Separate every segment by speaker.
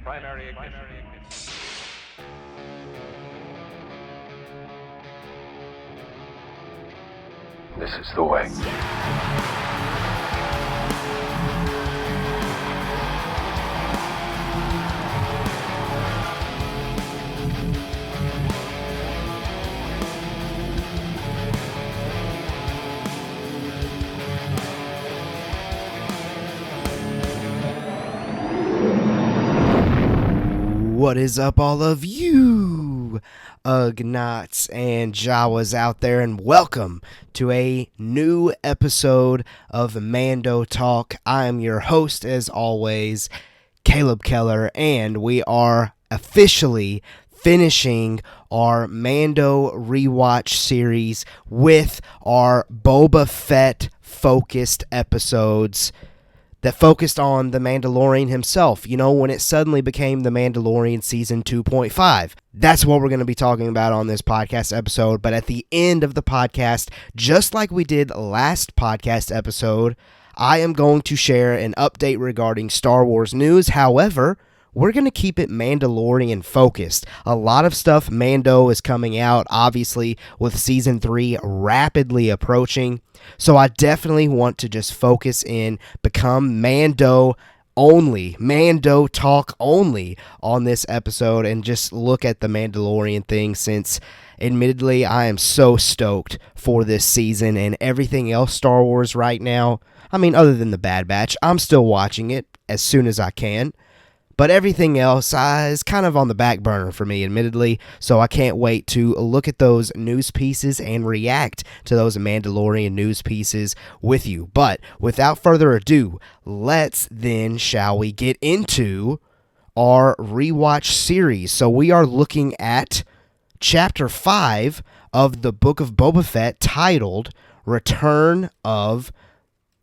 Speaker 1: Primary ignition.
Speaker 2: This is the way.
Speaker 3: What is up, all of you Ugnaughts and Jawas out there, and welcome to a new episode of Mando Talk. I am your host, as always, Caleb Keller, and we are officially finishing our Mando Rewatch series with our Boba Fett focused episodes that focused on the Mandalorian himself, you know, when it suddenly became The Mandalorian Season 2.5. That's what we're going to be talking about on this podcast episode, but at the end of the podcast, just like we did last podcast episode, I am going to share an update regarding Star Wars news. However, we're going to keep it Mandalorian focused. A lot of stuff Mando is coming out, obviously, with Season 3 rapidly approaching. So I definitely want to just focus in, become Mando only, Mando talk only on this episode, and just look at the Mandalorian thing, since admittedly I am so stoked for this season and everything else Star Wars right now. I mean, other than the Bad Batch, I'm still watching it as soon as I can. But everything else is kind of on the back burner for me, admittedly, so I can't wait to look at those news pieces and react to those Mandalorian news pieces with you. But without further ado, let's then, shall we, get into our rewatch series. So we are looking at Chapter 5 of the Book of Boba Fett, titled Return of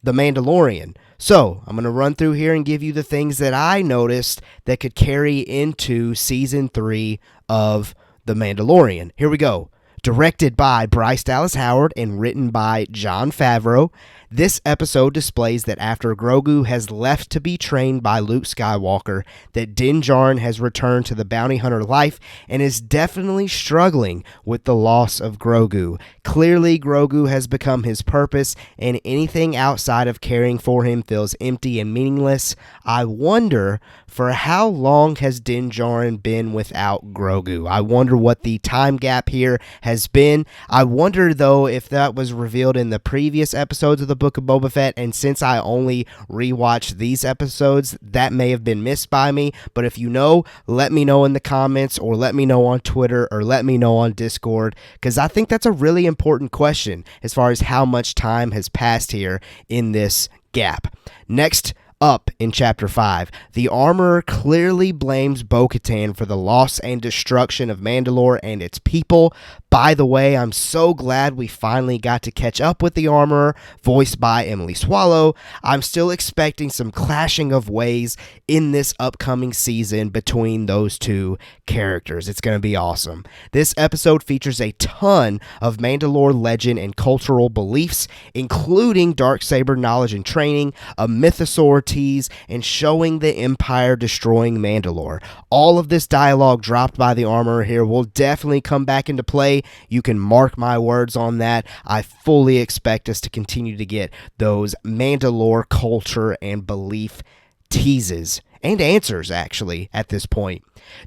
Speaker 3: the Mandalorian. So, I'm going to run through here and give you the things that I noticed that could carry into Season 3 of The Mandalorian. Here we go. Directed by Bryce Dallas Howard and written by Jon Favreau, this episode displays that after Grogu has left to be trained by Luke Skywalker, that Din Djarin has returned to the bounty hunter life and is definitely struggling with the loss of Grogu. Clearly, Grogu has become his purpose, and anything outside of caring for him feels empty and meaningless. I wonder, for how long has Din Djarin been without Grogu? I wonder what the time gap here has been. I wonder, though, if that was revealed in the previous episodes of the Book of Boba Fett, and since I only rewatched these episodes, that may have been missed by me. But if you know, let me know in the comments, or let me know on Twitter, or let me know on Discord, because I think that's a really important question as far as how much time has passed here in this gap. Next up in Chapter 5, the Armorer clearly blames Bo-Katan for the loss and destruction of Mandalore and its people. By the way, I'm so glad we finally got to catch up with the Armorer, voiced by Emily Swallow. I'm still expecting some clashing of ways in this upcoming season between those two characters. It's going to be awesome. This episode features a ton of Mandalore legend and cultural beliefs, including Darksaber knowledge and training, a mythosaur tease, and showing the Empire destroying Mandalore. All of this dialogue dropped by the Armorer here will definitely come back into play. You can mark my words on that. I fully expect us to continue to get those Mandalore culture and belief teases and answers, actually, at this point.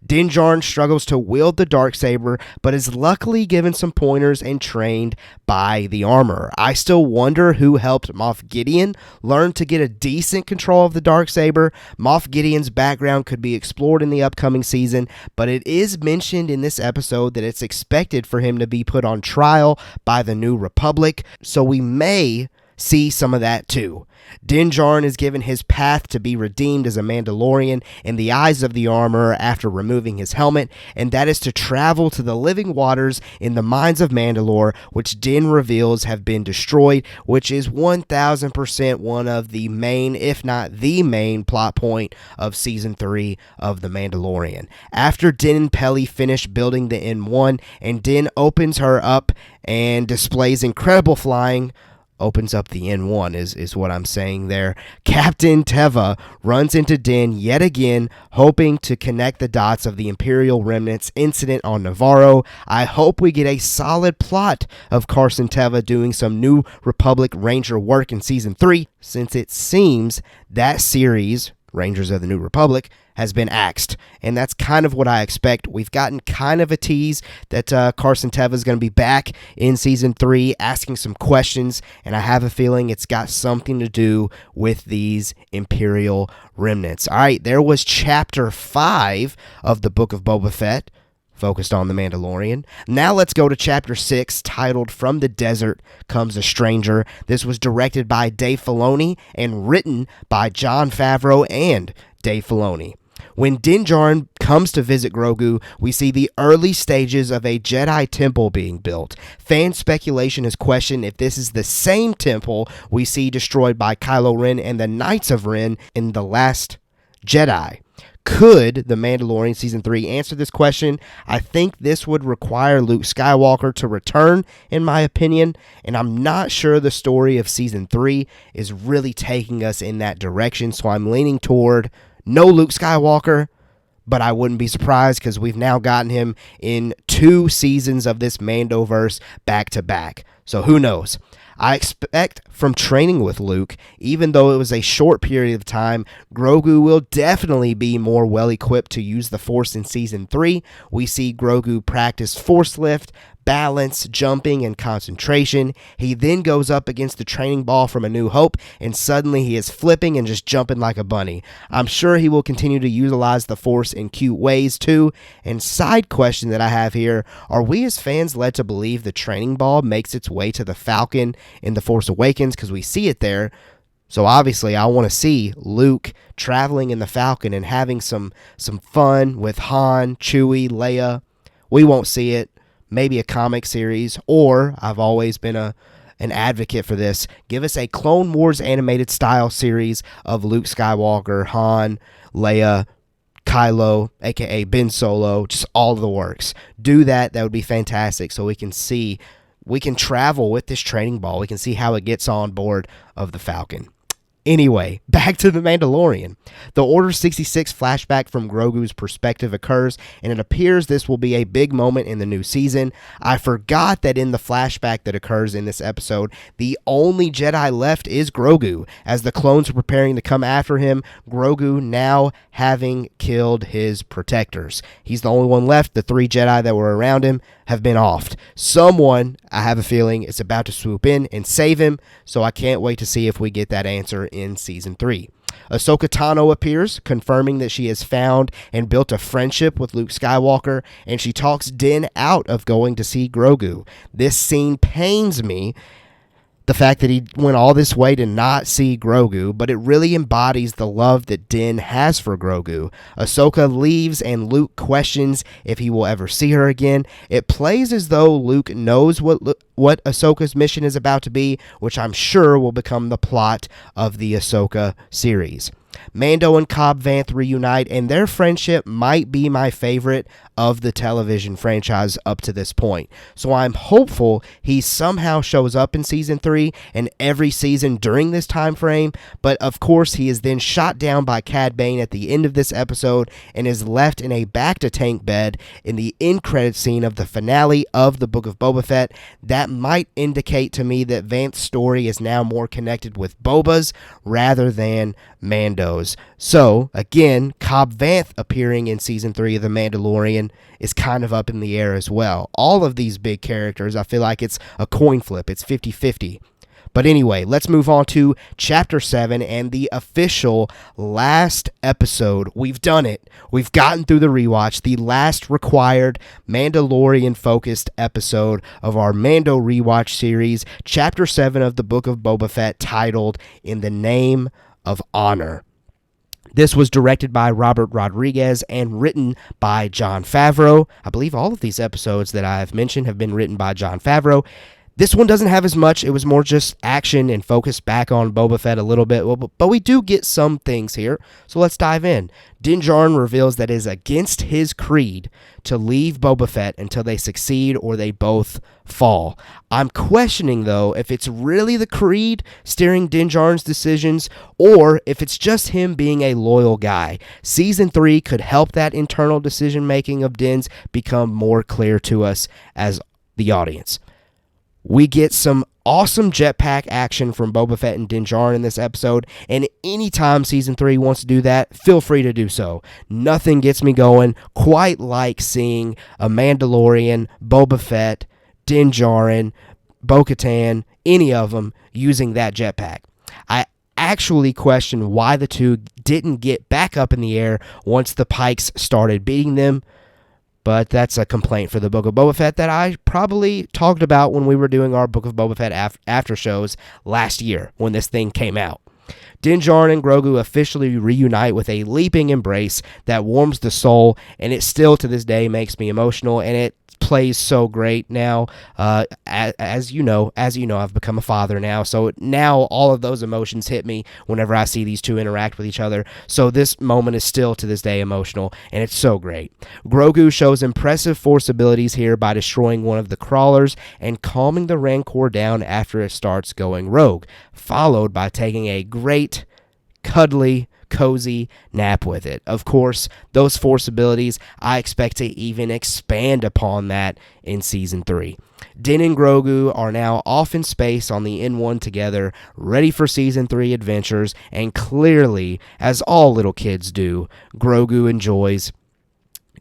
Speaker 3: Din Djarin struggles to wield the Darksaber, but is luckily given some pointers and trained by the Armorer. I still wonder who helped Moff Gideon learn to get a decent control of the Darksaber. Moff Gideon's background could be explored in the upcoming season, but it is mentioned in this episode that it's expected for him to be put on trial by the New Republic, so we may see some of that too. Din Djarin is given his path to be redeemed as a Mandalorian in the eyes of the Armorer after removing his helmet, and that is to travel to the living waters in the mines of Mandalore, which Din reveals have been destroyed, which is 1000% one of the main, if not the main, plot point of Season 3 of The Mandalorian. After Din and Peli finish building the N1, and Din opens her up and displays incredible flying, opens up the N1 is what I'm saying there. Captain Teva runs into Din yet again, hoping to connect the dots of the Imperial Remnants incident on Navarro. I hope we get a solid plot of Carson Teva doing some New Republic Ranger work in Season 3, since it seems that series, Rangers of the New Republic, has been axed, and that's kind of what I expect. We've gotten kind of a tease that Carson Teva is going to be back in Season 3 asking some questions, and I have a feeling it's got something to do with these Imperial remnants. All right, there was Chapter 5 of the Book of Boba Fett, focused on the Mandalorian. Now let's go to Chapter 6, titled From the Desert Comes a Stranger. This was directed by Dave Filoni and written by Jon Favreau and Dave Filoni. When Din Djarin comes to visit Grogu, we see the early stages of a Jedi temple being built. Fan speculation has questioned if this is the same temple we see destroyed by Kylo Ren and the Knights of Ren in The Last Jedi. Could The Mandalorian Season 3 answer this question? I think this would require Luke Skywalker to return, in my opinion, and I'm not sure the story of Season 3 is really taking us in that direction, so I'm leaning toward no Luke Skywalker, but I wouldn't be surprised because we've now gotten him in 2 seasons of this Mandoverse back to back. So who knows? I expect from training with Luke, even though it was a short period of time, Grogu will definitely be more well-equipped to use the Force in Season 3. We see Grogu practice Force lift, balance, jumping, and concentration. He then goes up against the training ball from A New Hope, and suddenly he is flipping and just jumping like a bunny. I'm sure he will continue to utilize the Force in cute ways too. And side question that I have here, are we as fans led to believe the training ball makes its way to the Falcon in The Force Awakens, because we see it there? So obviously I want to see Luke traveling in the Falcon and having some fun with Han, Chewie, Leia. We won't see it. Maybe a comic series, or I've always been an advocate for this. Give us a Clone Wars animated style series of Luke Skywalker, Han, Leia, Kylo, aka Ben Solo, just all of the works. Do that. That would be fantastic, so we can travel with this training ball. We can see how it gets on board of the Falcon. Anyway, back to The Mandalorian. The Order 66 flashback from Grogu's perspective occurs, and it appears this will be a big moment in the new season. I forgot that in the flashback that occurs in this episode, the only Jedi left is Grogu. As the clones are preparing to come after him, Grogu now having killed his protectors. He's the only one left. The 3 Jedi that were around him have been offed. Someone, I have a feeling, is about to swoop in and save him, so I can't wait to see if we get that answer in Season 3. Ahsoka Tano appears, confirming that she has found and built a friendship with Luke Skywalker, and she talks Din out of going to see Grogu. This scene pains me, the fact that he went all this way to not see Grogu, but it really embodies the love that Din has for Grogu. Ahsoka leaves and Luke questions if he will ever see her again. It plays as though Luke knows what Ahsoka's mission is about to be, which I'm sure will become the plot of the Ahsoka series. Mando and Cobbanth reunite, and their friendship might be my favorite of the television franchise up to this point. So I'm hopeful he somehow shows up in Season 3 and every season during this time frame, but of course he is then shot down by Cad Bane at the end of this episode and is left in a back-to-tank bed in the end credit scene of the finale of the Book of Boba Fett. That might indicate to me that Vanth's story is now more connected with Boba's rather than Mando's. So, again, Cobb Vanth appearing in Season 3 of The Mandalorian is kind of up in the air as well. All of these big characters, I feel like it's a coin flip. It's 50-50. But anyway, let's move on to Chapter 7 and the official last episode. We've done it. We've gotten through the rewatch, the last required Mandalorian-focused episode of our Mando Rewatch series, Chapter 7 of the Book of Boba Fett, titled In the Name of Honor. This was directed by Robert Rodriguez and written by Jon Favreau. I believe all of these episodes that I've mentioned have been written by Jon Favreau. This one doesn't have as much. It was more just action and focus back on Boba Fett a little bit. But we do get some things here. So let's dive in. Din Djarin reveals that it is against his creed to leave Boba Fett until they succeed or they both fall. I'm questioning, though, if it's really the creed steering Din Djarin's decisions or if it's just him being a loyal guy. Season 3 could help that internal decision-making of Din's become more clear to us as the audience. We get some awesome jetpack action from Boba Fett and Din Djarin in this episode, and anytime Season 3 wants to do that, feel free to do so. Nothing gets me going quite like seeing a Mandalorian, Boba Fett, Din Djarin, Bo-Katan, any of them using that jetpack. I actually question why the two didn't get back up in the air once the Pikes started beating them. But that's a complaint for the Book of Boba Fett that I probably talked about when we were doing our Book of Boba Fett after shows last year when this thing came out. Din Djarin and Grogu officially reunite with a leaping embrace that warms the soul, and it still to this day makes me emotional, and it plays so great now. As you know, I've become a father now, so now all of those emotions hit me whenever I see these two interact with each other. So this moment is still to this day emotional, and it's so great. Grogu shows impressive force abilities here by destroying one of the crawlers and calming the Rancor down after it starts going rogue, followed by taking a great, cuddly, cozy nap with it. Of course, those force abilities, I expect to even expand upon that in Season 3. Din and Grogu are now off in space on the N1 together, ready for Season 3 adventures, and clearly, as all little kids do, Grogu enjoys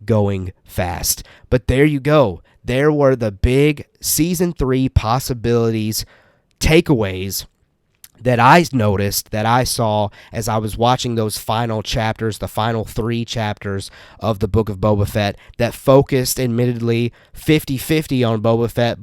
Speaker 3: going fast. But there you go. There were the big Season 3 possibilities, takeaways, that I noticed, that I saw as I was watching those final chapters, the final 3 chapters of the Book of Boba Fett, that focused admittedly 50-50 on Boba Fett,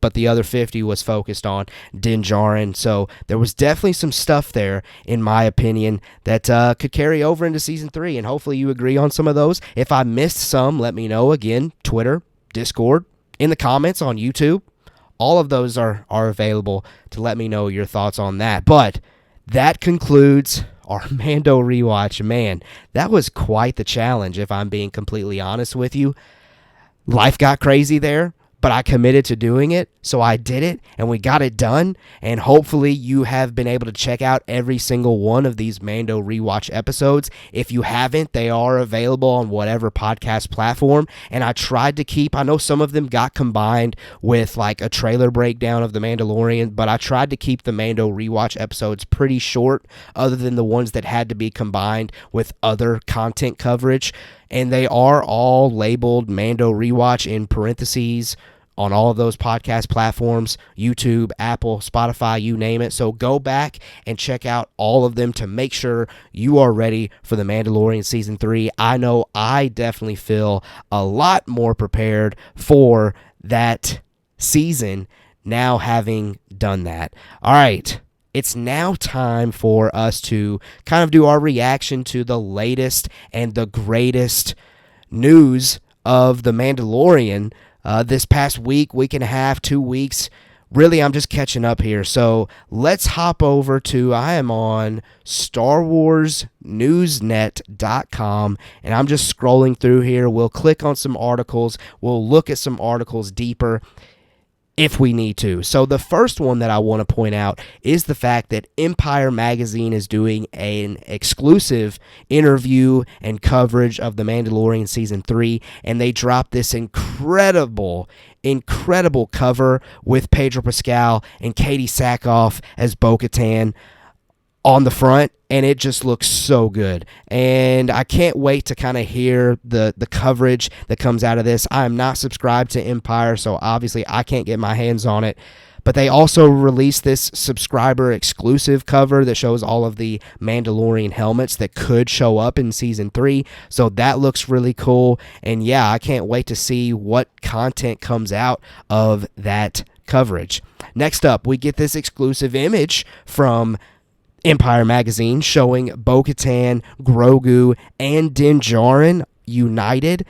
Speaker 3: but the other 50 was focused on Din Djarin. So there was definitely some stuff there, in my opinion, that could carry over into Season 3, and hopefully you agree on some of those. If I missed some, let me know. Again, Twitter, Discord, in the comments on YouTube. All of those are available to let me know your thoughts on that. But that concludes our Mando rewatch. Man, that was quite the challenge, if I'm being completely honest with you. Life got crazy there, but I committed to doing it, so I did it, and we got it done, and hopefully you have been able to check out every single one of these Mando rewatch episodes. If you haven't, they are available on whatever podcast platform, and I tried to keep, I know some of them got combined with like a trailer breakdown of The Mandalorian, but I tried to keep the Mando rewatch episodes pretty short, other than the ones that had to be combined with other content coverage, and they are all labeled Mando Rewatch in parentheses on all of those podcast platforms, YouTube, Apple, Spotify, you name it. So go back and check out all of them to make sure you are ready for The Mandalorian Season 3. I know I definitely feel a lot more prepared for that season now having done that. All right. It's now time for us to kind of do our reaction to the latest and the greatest news of The Mandalorian this past week and a half, 2 weeks. Really, I'm just catching up here. So let's hop over to, I am on StarWarsNewsNet.com, and I'm just scrolling through here. We'll click on some articles. We'll look at some articles deeper if we need to. So the first one that I want to point out is the fact that Empire Magazine is doing an exclusive interview and coverage of The Mandalorian Season 3, and they dropped this incredible cover with Pedro Pascal and Katie Sackhoff as Bo-Katan on the front, and it just looks so good. And I can't wait to kind of hear the coverage that comes out of this. I am not subscribed to Empire, so obviously I can't get my hands on it. But they also released this subscriber exclusive cover that shows all of the Mandalorian helmets that could show up in Season 3. So that looks really cool. And yeah, I can't wait to see what content comes out of that coverage. Next up, we get this exclusive image from Empire Magazine showing Bo-Katan, Grogu, and Din Djarin united.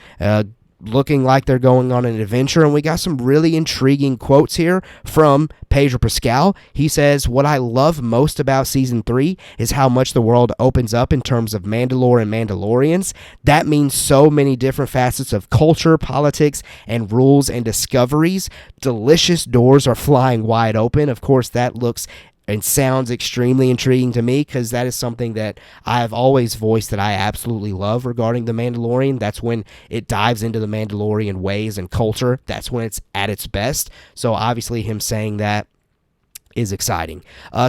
Speaker 3: looking like they're going on an adventure, and we got some really intriguing quotes here from Pedro Pascal. He says, "What I love most about Season 3 is how much the world opens up in terms of Mandalore and Mandalorians. That means so many different facets of culture, politics, and rules and discoveries. Delicious doors are flying wide open." Of course, that looks and sounds extremely intriguing to me, because that is something that I have always voiced that I absolutely love regarding The Mandalorian. That's when it dives into the Mandalorian ways and culture. That's when it's at its best. So obviously him saying that is exciting.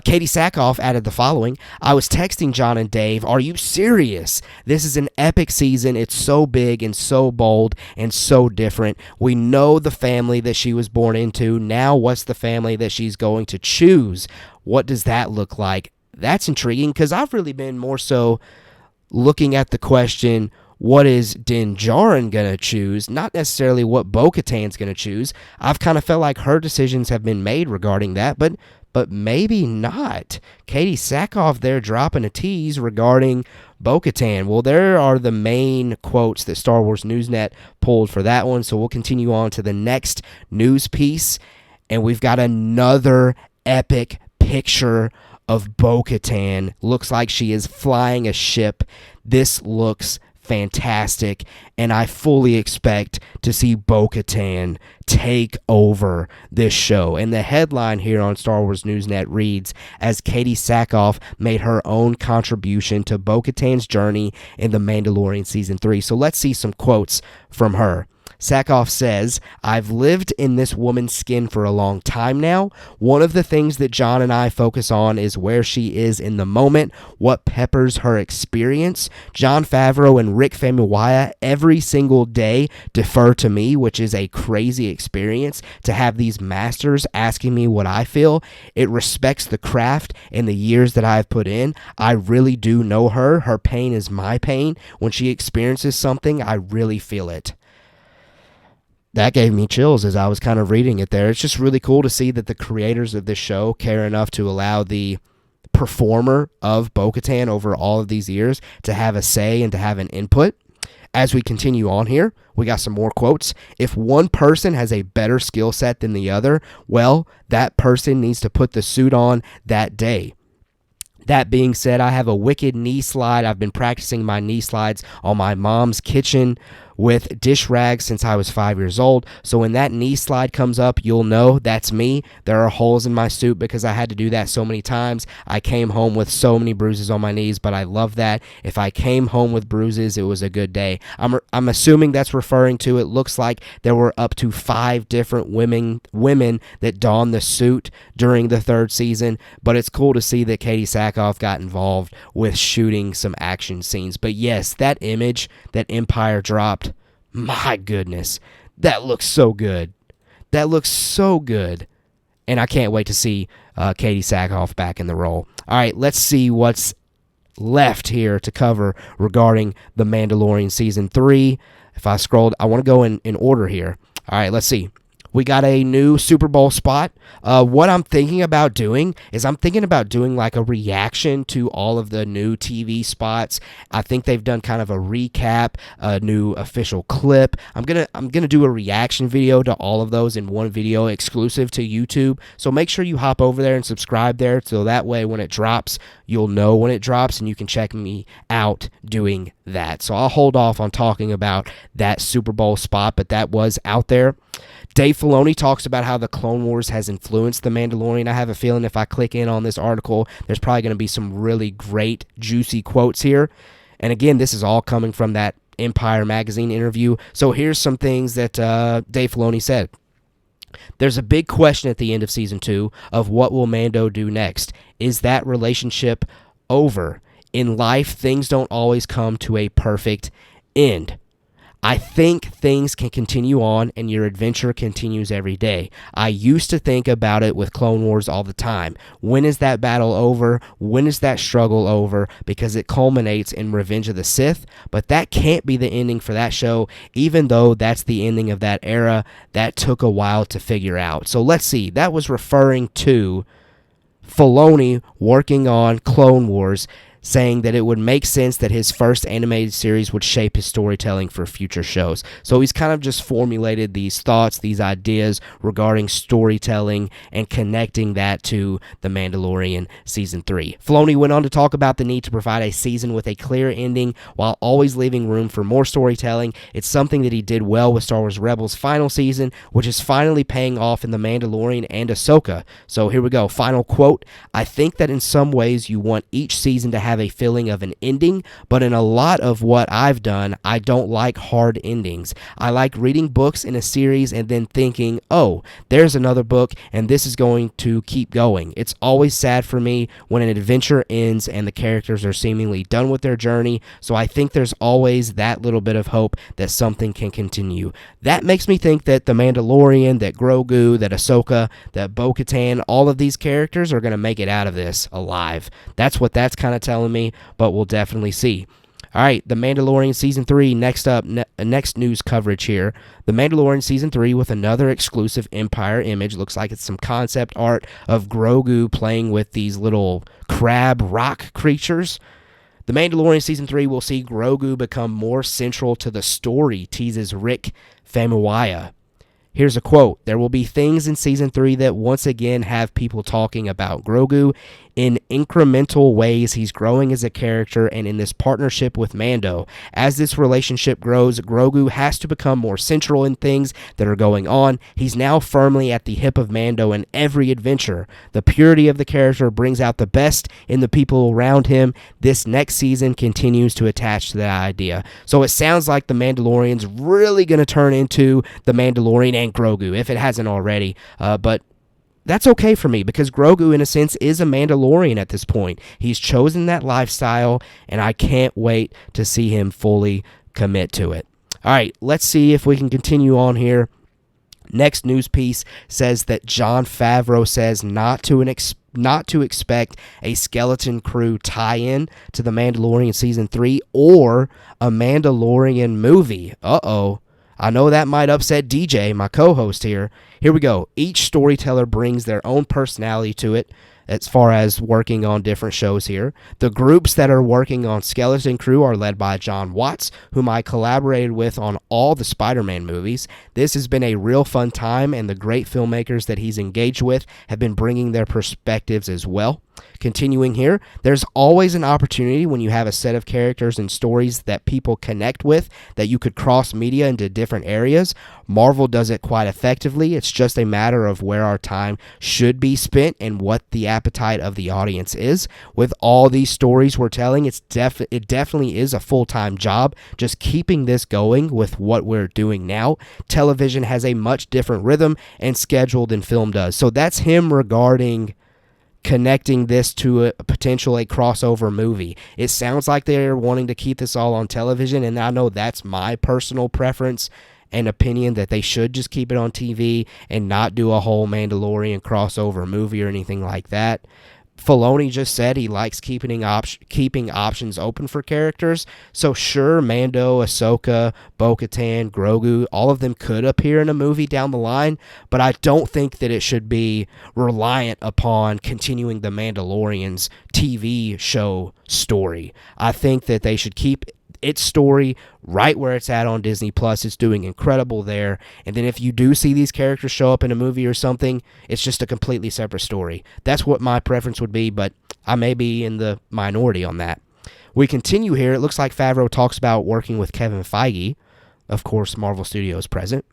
Speaker 3: Katie Sackhoff added the following: "I was texting John and Dave, are you serious? This is an epic season. It's so big and so bold and so different. We know the family that she was born into. Now what's the family that she's going to choose? What does that look like?" That's intriguing, because I've really been more so looking at the question, what is Din Djarin going to choose? Not necessarily what Bo-Katan's going to choose. I've kind of felt like her decisions have been made regarding that, but maybe not. Katie Sackhoff there dropping a tease regarding Bo-Katan. Well, there are the main quotes that Star Wars Newsnet pulled for that one, so we'll continue on to the next news piece, and we've got another epic picture of Bo-Katan. Looks like she is flying a ship. This looks fantastic, and I fully expect to see Bo-Katan take over this show. And the headline here on Star Wars Newsnet reads, "As Katie Sackhoff made her own contribution to Bo-Katan's journey in The Mandalorian Season 3. So let's see some quotes from her. Sackhoff says, "I've lived in this woman's skin for a long time now. One of the things that John and I focus on is where she is in the moment, what peppers her experience. Jon Favreau and Rick Famuyiwa every single day defer to me, which is a crazy experience to have these masters asking me what I feel. It respects the craft and the years that I've put in. I really do know her. Her pain is my pain. When she experiences something, I really feel it." That gave me chills as I was kind of reading it there. It's just really cool to see that the creators of this show care enough to allow the performer of Bo-Katan over all of these years to have a say and to have an input. As we continue on here, we got some more quotes. "If one person has a better skill set than the other, well, that person needs to put the suit on that day. That being said, I have a wicked knee slide. I've been practicing my knee slides on my mom's kitchen with dish rags since I was 5 years old. So when that knee slide comes up, you'll know that's me. There are holes in my suit because I had to do that so many times. I came home with so many bruises on my knees, but I love that. If I came home with bruises, it was a good day." I'm assuming that's referring to, it looks like there were up to 5 different women that donned the suit during the 3rd season, but it's cool to see that Katie Sackhoff got involved with shooting some action scenes. But yes, that image that Empire dropped, my goodness, that looks so good. That looks so good. And I can't wait to see Katie Sackhoff back in the role. All right, let's see what's left here to cover regarding The Mandalorian Season 3. If I scrolled, I want to go in order here. All right, let's see. We got a new Super Bowl spot. What I'm thinking about doing is like a reaction to all of the new TV spots. I think they've done kind of a recap, a new official clip. I'm gonna do a reaction video to all of those in one video exclusive to YouTube. So make sure you hop over there and subscribe there, so that way when it drops, you'll know when it drops and you can check me out doing that. So I'll hold off on talking about that Super Bowl spot, but that was out there. Dave Filoni talks about how the Clone Wars has influenced The Mandalorian. I have a feeling if I click in on this article, there's probably going to be some really great, juicy quotes here. And again, this is all coming from that Empire magazine interview. So here's some things that Dave Filoni said. "There's a big question at the end of Season 2 of what will Mando do next. Is that relationship over? In life, things don't always come to a perfect end. I think things can continue on and your adventure continues every day. I used to think about it with Clone Wars all the time. When is that battle over? When is that struggle over? Because it culminates in Revenge of the Sith, but that can't be the ending for that show, even though that's the ending of that era. That took a while to figure out." So let's see. That was referring to Filoni working on Clone Wars, saying that it would make sense that his first animated series would shape his storytelling for future shows. So he's kind of just formulated these thoughts, these ideas regarding storytelling and connecting that to The Mandalorian Season 3. Filoni went on to talk about the need to provide a season with a clear ending while always leaving room for more storytelling. It's something that he did well with Star Wars Rebels' final season, which is finally paying off in The Mandalorian and Ahsoka. So here we go. Final quote: "I think that in some ways you want each season to have a feeling of an ending, but in a lot of what I've done, I don't like hard endings. I like reading books in a series and then thinking, oh, there's another book and this is going to keep going. It's always sad for me when an adventure ends and the characters are seemingly done with their journey, so I think there's always that little bit of hope that something can continue." That makes me think that The Mandalorian, that Grogu, that Ahsoka, that Bo-Katan, all of these characters are going to make it out of this alive. That's what that's kind of telling me, but we'll definitely see. All right, The Mandalorian Season 3, next up, next news coverage here. The Mandalorian Season 3 with another exclusive Empire image. Looks like it's some concept art of Grogu playing with these little crab rock creatures. The Mandalorian Season 3 will see Grogu become more central to the story, teases Rick Famuyiwa. Here's a quote: "There will be things in Season 3 that once again have people talking about Grogu. In incremental ways, he's growing as a character and in this partnership with Mando. As this relationship grows, Grogu has to become more central in things that are going on. He's now firmly at the hip of Mando in every adventure. The purity of the character brings out the best in the people around him. This next season continues to attach to that idea." So it sounds like The Mandalorian's really going to turn into The Mandalorian and Grogu, if it hasn't already. But that's okay for me because Grogu, in a sense, is a Mandalorian at this point. He's chosen that lifestyle, and I can't wait to see him fully commit to it. All right, let's see if we can continue on here. Next news piece says that Jon Favreau says not to expect a Skeleton Crew tie-in to The Mandalorian Season 3 or a Mandalorian movie. Uh-oh. I know that might upset DJ, my co-host here. Here we go. Each storyteller brings their own personality to it as far as working on different shows here. The groups that are working on Skeleton Crew are led by John Watts, whom I collaborated with on all the Spider-Man movies. This has been a real fun time, and the great filmmakers that he's engaged with have been bringing their perspectives as well. Continuing here, there's always an opportunity when you have a set of characters and stories that people connect with that you could cross media into different areas. Marvel does it quite effectively. It's just a matter of where our time should be spent and what the appetite of the audience is. With all these stories we're telling, it definitely is a full-time job just keeping this going with what we're doing now. Television has a much different rhythm and schedule than film does. So that's him regarding connecting this to a crossover movie. It sounds like they're wanting to keep this all on television, and I know that's my personal preference and opinion that they should just keep it on TV and not do a whole Mandalorian crossover movie or anything like that. Filoni just said he likes keeping options open for characters. So sure, Mando, Ahsoka, Bo-Katan, Grogu, all of them could appear in a movie down the line, but I don't think that it should be reliant upon continuing the Mandalorian's TV show story. I think that they should keep its story right where it's at on Disney Plus. It's doing incredible there. And then if you do see these characters show up in a movie or something, it's just a completely separate story. That's what my preference would be, but I may be in the minority on that. We continue here. It looks like Favreau talks about working with Kevin Feige, of course, Marvel Studios president,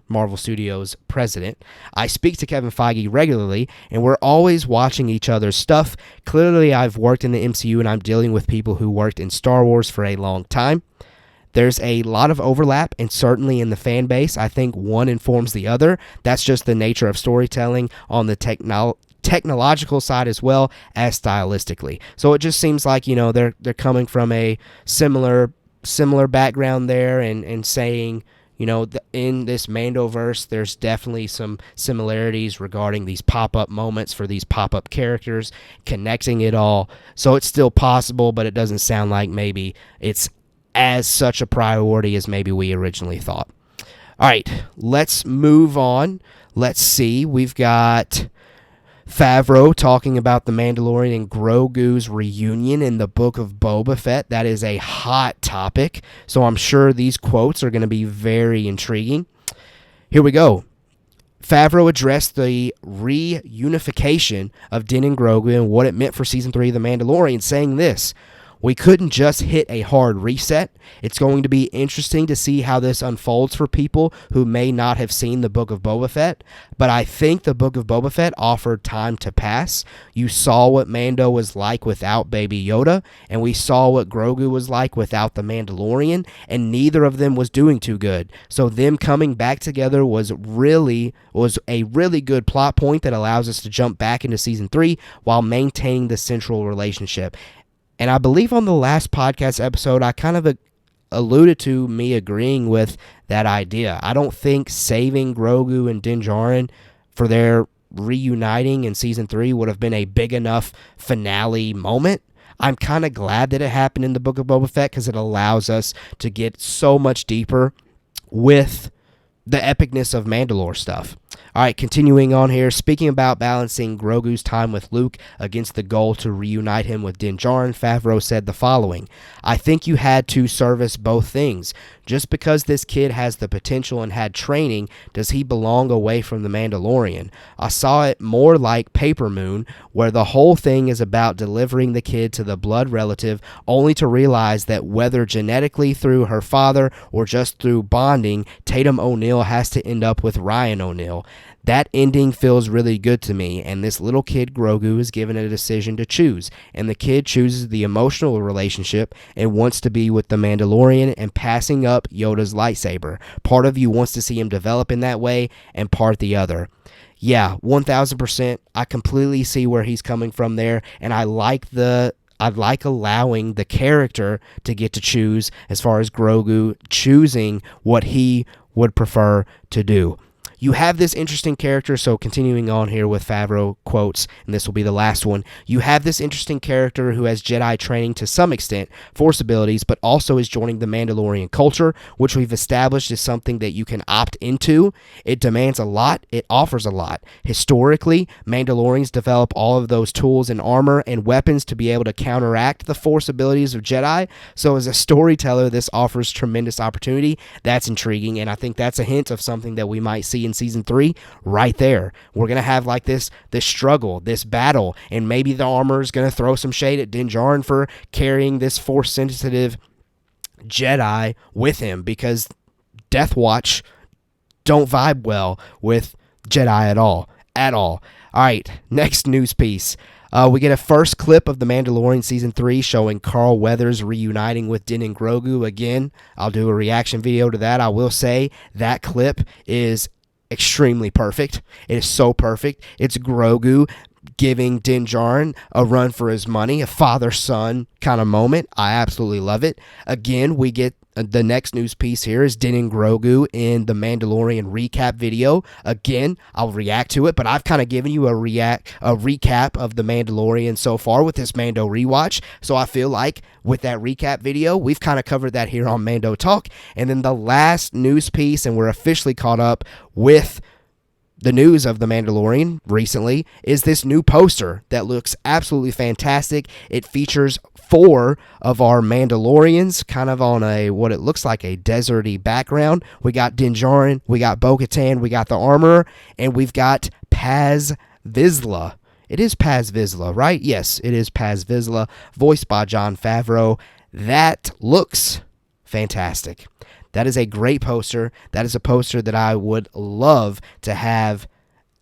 Speaker 3: Marvel Studios president. "I speak to Kevin Feige regularly, and we're always watching each other's stuff. Clearly, I've worked in the MCU, and I'm dealing with people who worked in Star Wars for a long time. There's a lot of overlap, and certainly in the fan base, I think one informs the other. That's just the nature of storytelling on the technological side as well as stylistically. So it just seems like, they're coming from a similar background there and saying, in this Mandoverse, there's definitely some similarities regarding these pop-up moments for these pop-up characters, connecting it all. So it's still possible, but it doesn't sound like maybe it's as such a priority as maybe we originally thought. All right, let's move on. Let's see. We've got Favreau talking about the Mandalorian and Grogu's reunion in the Book of Boba Fett. That is a hot topic, so I'm sure these quotes are going to be very intriguing. Here we go. Favreau addressed the reunification of Din and Grogu and what it meant for Season 3 of The Mandalorian, saying this: "We couldn't just hit a hard reset. It's going to be interesting to see how this unfolds for people who may not have seen the Book of Boba Fett, but I think the Book of Boba Fett offered time to pass. You saw what Mando was like without Baby Yoda, and we saw what Grogu was like without the Mandalorian, and neither of them was doing too good. So them coming back together was a really good plot point that allows us to jump back into Season 3 while maintaining the central relationship." And I believe on the last podcast episode, I kind of alluded to me agreeing with that idea. I don't think saving Grogu and Din Djarin for their reuniting in Season 3 would have been a big enough finale moment. I'm kind of glad that it happened in the Book of Boba Fett because it allows us to get so much deeper with the epicness of Mandalore stuff. All right, continuing on here. Speaking about balancing Grogu's time with Luke against the goal to reunite him with Din Djarin, Favreau said the following: "I think you had to service both things. Just because this kid has the potential and had training, does he belong away from the Mandalorian? I saw it more like Paper Moon, where the whole thing is about delivering the kid to the blood relative, only to realize that whether genetically through her father or just through bonding, Tatum O'Neal has to end up with Ryan O'Neal. That ending feels really good to me, and this little kid Grogu is given a decision to choose, and the kid chooses the emotional relationship and wants to be with the Mandalorian and passing up Yoda's lightsaber. Part of you wants to see him develop in that way, and part the other." Yeah, 1000%. I completely see where he's coming from there, and I like allowing the character to get to choose as far as Grogu choosing what he would prefer to do. You have this interesting character, so continuing on here with Favreau quotes, and this will be the last one. You have this interesting character who has Jedi training to some extent, Force abilities, but also is joining the Mandalorian culture, which we've established is something that you can opt into. It demands a lot. It offers a lot. Historically, Mandalorians develop all of those tools and armor and weapons to be able to counteract the Force abilities of Jedi. So as a storyteller, this offers tremendous opportunity. That's intriguing, and I think that's a hint of something that we might see in Season 3 right there. We're going to have like this struggle, this battle, and maybe the armor is going to throw some shade at Din Djarin for carrying this Force-sensitive Jedi with him, because Death Watch don't vibe well with Jedi at all. All right, next news piece. We get a first clip of The Mandalorian Season 3 showing Carl Weathers reuniting with Din and Grogu. Again, I'll do a reaction video to that. I will say that clip is extremely perfect. It is so perfect. It's Grogu giving Din Djarin a run for his money, a father-son kind of moment. I absolutely love it. Again, we get the next news piece here is Din and Grogu in the Mandalorian recap video. Again, I'll react to it, but I've kind of given you a recap of the Mandalorian so far with this Mando Rewatch. So I feel like with that recap video, we've kind of covered that here on Mando Talk. And then the last news piece, and we're officially caught up with the news of The Mandalorian recently, is this new poster that looks absolutely fantastic. It features 4 of our Mandalorians kind of on what it looks like a deserty background. We got Din Djarin, we got Bo-Katan, we got the armorer, and we've got Paz Vizsla. It is Paz Vizsla, right? Yes, it is Paz Vizsla, voiced by Jon Favreau. That looks fantastic. That is a great poster. That is a poster that I would love to have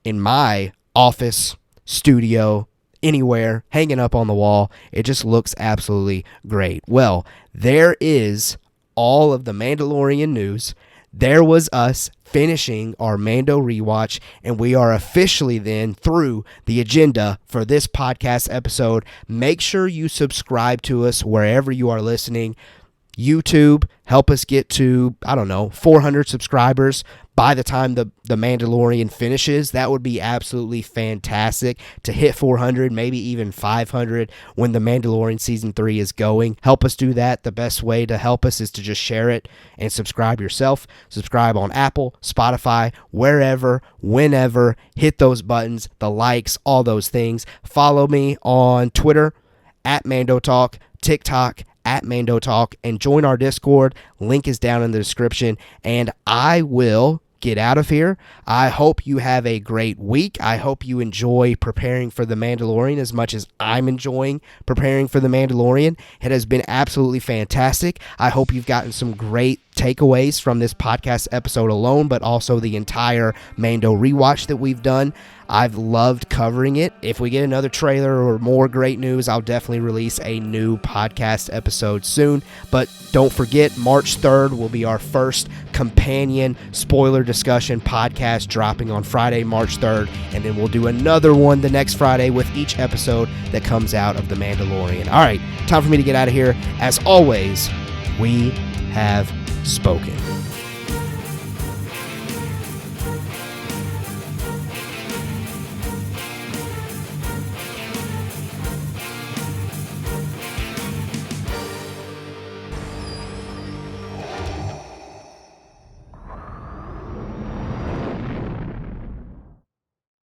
Speaker 3: in my office, studio, anywhere, hanging up on the wall. It just looks absolutely great. Well, there is all of the Mandalorian news. There was us finishing our Mando rewatch, and we are officially then through the agenda for this podcast episode. Make sure you subscribe to us wherever you are listening. YouTube, help us get to, 400 subscribers by the time the Mandalorian finishes. That would be absolutely fantastic to hit 400, maybe even 500 when the Mandalorian Season 3 is going. Help us do that. The best way to help us is to just share it and subscribe yourself. Subscribe on Apple, Spotify, wherever, whenever. Hit those buttons, the likes, all those things. Follow me on Twitter, @MandoTalk, TikTok, @MandoTalk, and join our Discord. Link is down in the description, and I will get out of here. I hope you have a great week. I hope you enjoy preparing for the Mandalorian as much as I'm enjoying preparing for the Mandalorian. It has been absolutely fantastic. I hope you've gotten some great takeaways from this podcast episode alone, but also the entire Mando rewatch that we've done. I've loved covering it. If we get another trailer or more great news, I'll definitely release a new podcast episode soon. But don't forget, March 3rd will be our first companion spoiler discussion podcast, dropping on Friday, March 3rd. And then we'll do another one the next Friday with each episode that comes out of The Mandalorian. All right, time for me to get out of here. As always, we have spoken.